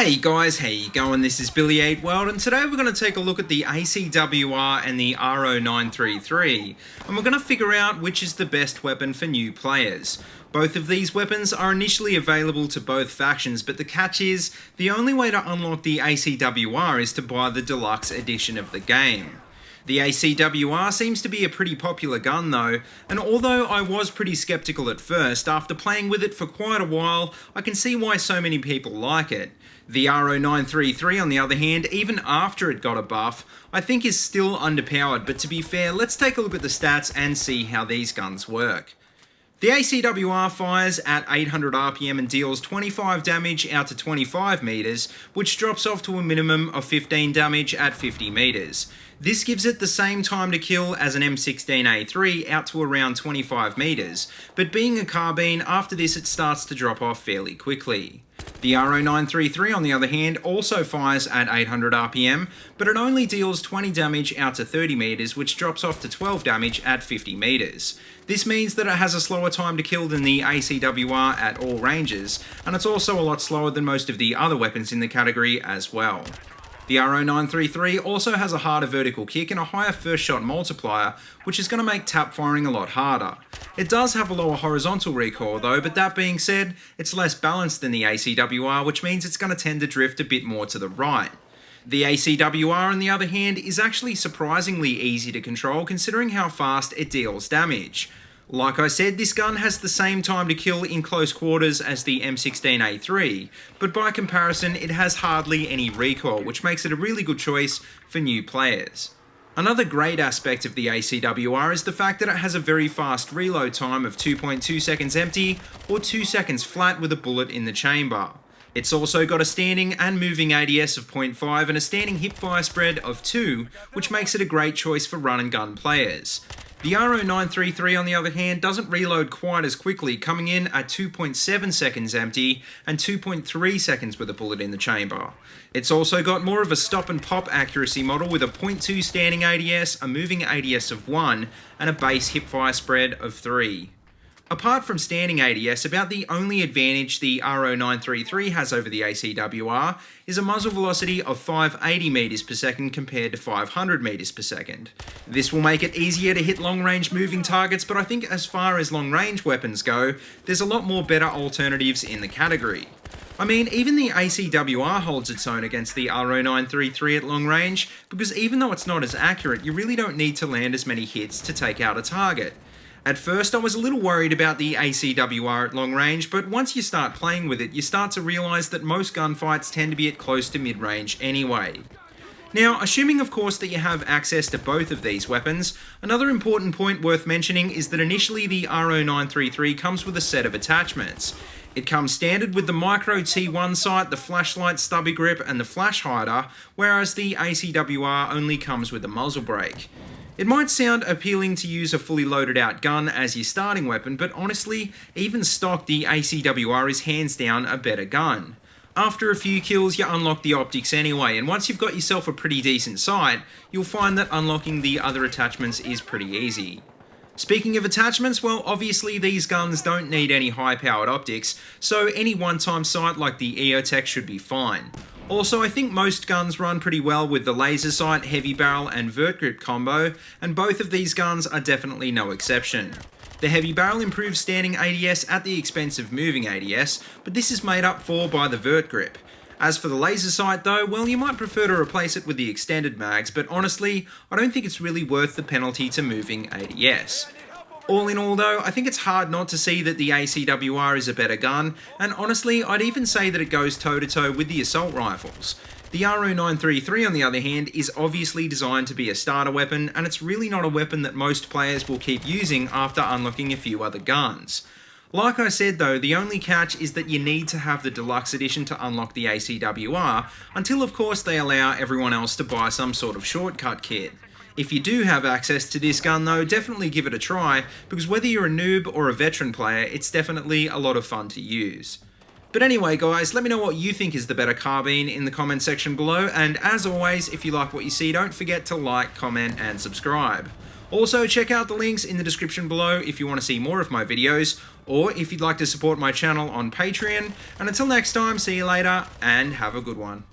Hey guys, how you going? This is BillyEatWorld, and today we're going to take a look at the ACWR and the RO933, and we're going to figure out which is the best weapon for new players. Both of these weapons are initially available to both factions, but the catch is, the only way to unlock the ACWR is to buy the deluxe edition of the game. The ACWR seems to be a pretty popular gun though, and although I was pretty skeptical at first, after playing with it for quite a while, I can see why so many people like it. The RO933 on the other hand, even after it got a buff, I think is still underpowered, but to be fair, let's take a look at the stats and see how these guns work. The ACWR fires at 800 RPM and deals 25 damage out to 25 meters, which drops off to a minimum of 15 damage at 50 meters. This gives it the same time to kill as an M16A3 out to around 25 meters, but being a carbine, after this it starts to drop off fairly quickly. The RO933 on the other hand also fires at 800 RPM, but it only deals 20 damage out to 30 meters, which drops off to 12 damage at 50 meters. This means that it has a slower time to kill than the ACWR at all ranges, and it's also a lot slower than most of the other weapons in the category as well. The RO933 also has a harder vertical kick and a higher first shot multiplier, which is going to make tap firing a lot harder. It does have a lower horizontal recoil though, but that being said, it's less balanced than the ACWR, which means it's going to tend to drift a bit more to the right. The ACWR on the other hand is actually surprisingly easy to control considering how fast it deals damage. Like I said, this gun has the same time to kill in close quarters as the M16A3, but by comparison it has hardly any recoil, which makes it a really good choice for new players. Another great aspect of the ACWR is the fact that it has a very fast reload time of 2.2 seconds empty or 2 seconds flat with a bullet in the chamber. It's also got a standing and moving ADS of 0.5 and a standing hipfire spread of 2, which makes it a great choice for run and gun players. The RO933 on the other hand doesn't reload quite as quickly, coming in at 2.7 seconds empty and 2.3 seconds with a bullet in the chamber. It's also got more of a stop and pop accuracy model with a 0.2 standing ADS, a moving ADS of 1 and a base hipfire spread of 3. Apart from standing ADS, about the only advantage the RO933 has over the ACWR is a muzzle velocity of 580 meters per second compared to 500 meters per second. This will make it easier to hit long-range moving targets, but I think as far as long-range weapons go, there's a lot more better alternatives in the category. I mean, even the ACWR holds its own against the RO933 at long range, because even though it's not as accurate, you really don't need to land as many hits to take out a target. At first I was a little worried about the ACWR at long range, but once you start playing with it, you start to realise that most gunfights tend to be at close to mid-range anyway. Now, assuming of course that you have access to both of these weapons, another important point worth mentioning is that initially the RO933 comes with a set of attachments. It comes standard with the micro T1 sight, the flashlight stubby grip and the flash hider, whereas the ACWR only comes with the muzzle brake. It might sound appealing to use a fully loaded out gun as your starting weapon, but honestly, even stock the ACWR is hands down a better gun. After a few kills you unlock the optics anyway, and once you've got yourself a pretty decent sight, you'll find that unlocking the other attachments is pretty easy. Speaking of attachments, well obviously these guns don't need any high powered optics, so any one-time sight like the EOTech should be fine. Also, I think most guns run pretty well with the laser sight, heavy barrel and vert grip combo, and both of these guns are definitely no exception. The heavy barrel improves standing ADS at the expense of moving ADS, but this is made up for by the vert grip. As for the laser sight though, well you might prefer to replace it with the extended mags, but honestly, I don't think it's really worth the penalty to moving ADS. All in all though, I think it's hard not to see that the ACWR is a better gun, and honestly I'd even say that it goes toe-to-toe with the assault rifles. The RO933 on the other hand is obviously designed to be a starter weapon, and it's really not a weapon that most players will keep using after unlocking a few other guns. Like I said though, the only catch is that you need to have the deluxe edition to unlock the ACWR, until of course they allow everyone else to buy some sort of shortcut kit. If you do have access to this gun though, definitely give it a try, because whether you're a noob or a veteran player, it's definitely a lot of fun to use. But anyway guys, let me know what you think is the better carbine in the comment section below, and as always, if you like what you see, don't forget to like, comment and subscribe. Also, check out the links in the description below if you want to see more of my videos, or if you'd like to support my channel on Patreon. And until next time, see you later and have a good one.